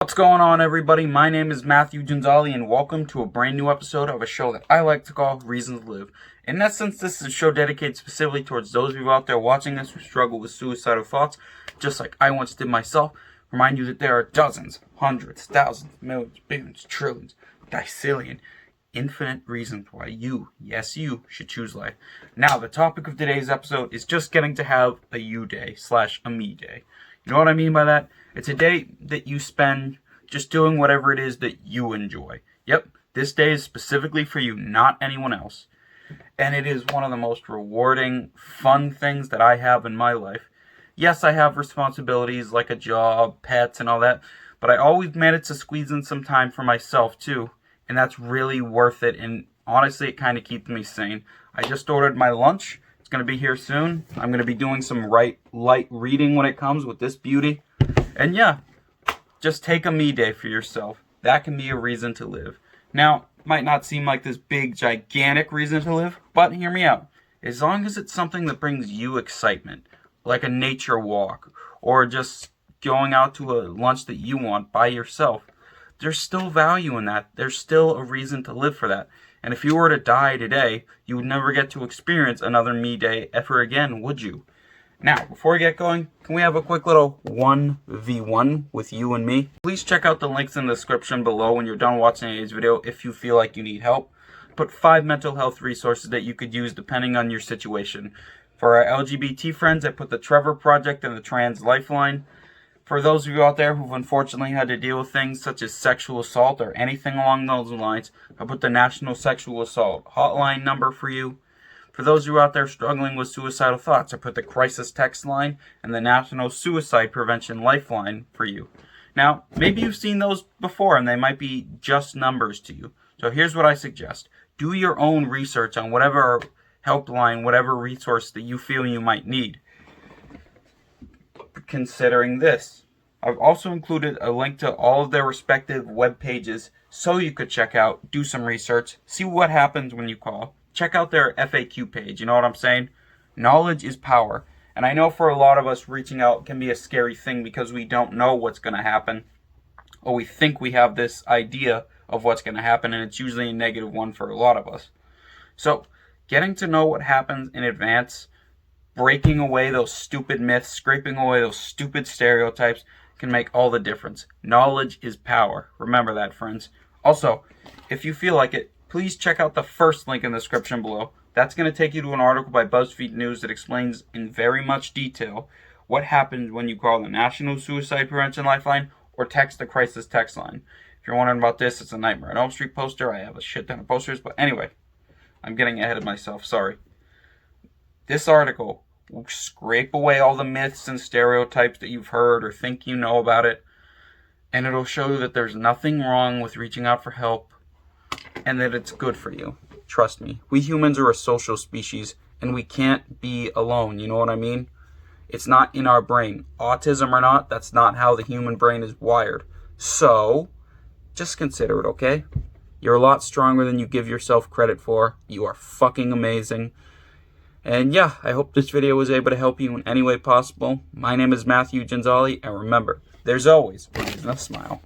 What's going on, everybody? My name is Matthew Ginzali, and welcome to a brand new episode of a show that I like to call Reasons to Live. In essence, this is a show dedicated specifically towards those of you out there watching this who struggle with suicidal thoughts, just like I once did myself. Remind you that there are dozens, hundreds, thousands, millions, billions, trillions, decillion, infinite reasons why you, yes you, should choose life. Now, the topic of today's episode is just getting to have a you day / a me day. You know what I mean by that? It's a day that you spend just doing whatever it is that you enjoy. Yep, this day is specifically for you, not anyone else. And it is one of the most rewarding, fun things that I have in my life. Yes, I have responsibilities like a job, pets, and all that, but I always manage to squeeze in some time for myself too. And that's really worth it, and honestly, it kind of keeps me sane. I just ordered my lunch. It's going to be here soon. I'm going to be doing some light reading when it comes with this beauty. And yeah, just take a me day for yourself. That can be a reason to live. Now, it might not seem like this big, gigantic reason to live, but hear me out. As long as it's something that brings you excitement, like a nature walk, or just going out to a lunch that you want by yourself, there's still value in that. There's still a reason to live for that. And if you were to die today, you would never get to experience another me day ever again, would you? Now, before we get going, can we have a quick little 1v1 with you and me? Please check out the links in the description below when you're done watching today's video if you feel like you need help. Put 5 mental health resources that you could use depending on your situation. For our LGBT friends, I put the Trevor Project and the Trans Lifeline. For those of you out there who've unfortunately had to deal with things such as sexual assault or anything along those lines, I put the National Sexual Assault Hotline number for you. For those of you out there struggling with suicidal thoughts, I put the Crisis Text Line and the National Suicide Prevention Lifeline for you. Now, maybe you've seen those before and they might be just numbers to you. So here's what I suggest. Do your own research on whatever helpline, whatever resource that you feel you might need. Considering this, I've also included a link to all of their respective web pages so you could check out, do some research, see what happens when you call. Check out their FAQ page, you know what I'm saying? Knowledge is power. And I know for a lot of us, reaching out can be a scary thing because we don't know what's going to happen. Or we think we have this idea of what's going to happen, and it's usually a negative one for a lot of us. So, getting to know what happens in advance, breaking away those stupid myths, scraping away those stupid stereotypes can make all the difference. Knowledge is power. Remember that, friends. Also, if you feel like it, please check out the first link in the description below. That's going to take you to an article by BuzzFeed News that explains in very much detail what happens when you call the National Suicide Prevention Lifeline or text the Crisis Text Line. If you're wondering about this, it's a Nightmare on Elm Street poster. I have a shit ton of posters, but anyway, I'm getting ahead of myself, sorry. This article will scrape away all the myths and stereotypes that you've heard or think you know about it, and it'll show you that there's nothing wrong with reaching out for help and that it's good for you. Trust me, we humans are a social species and we can't be alone, you know what I mean? It's not in our brain. Autism or not, that's not how the human brain is wired. So, just consider it, okay? You're a lot stronger than you give yourself credit for. You are fucking amazing. And yeah, I hope this video was able to help you in any way possible. My name is Matthew Ginzali, and remember, there's always a reason to smile.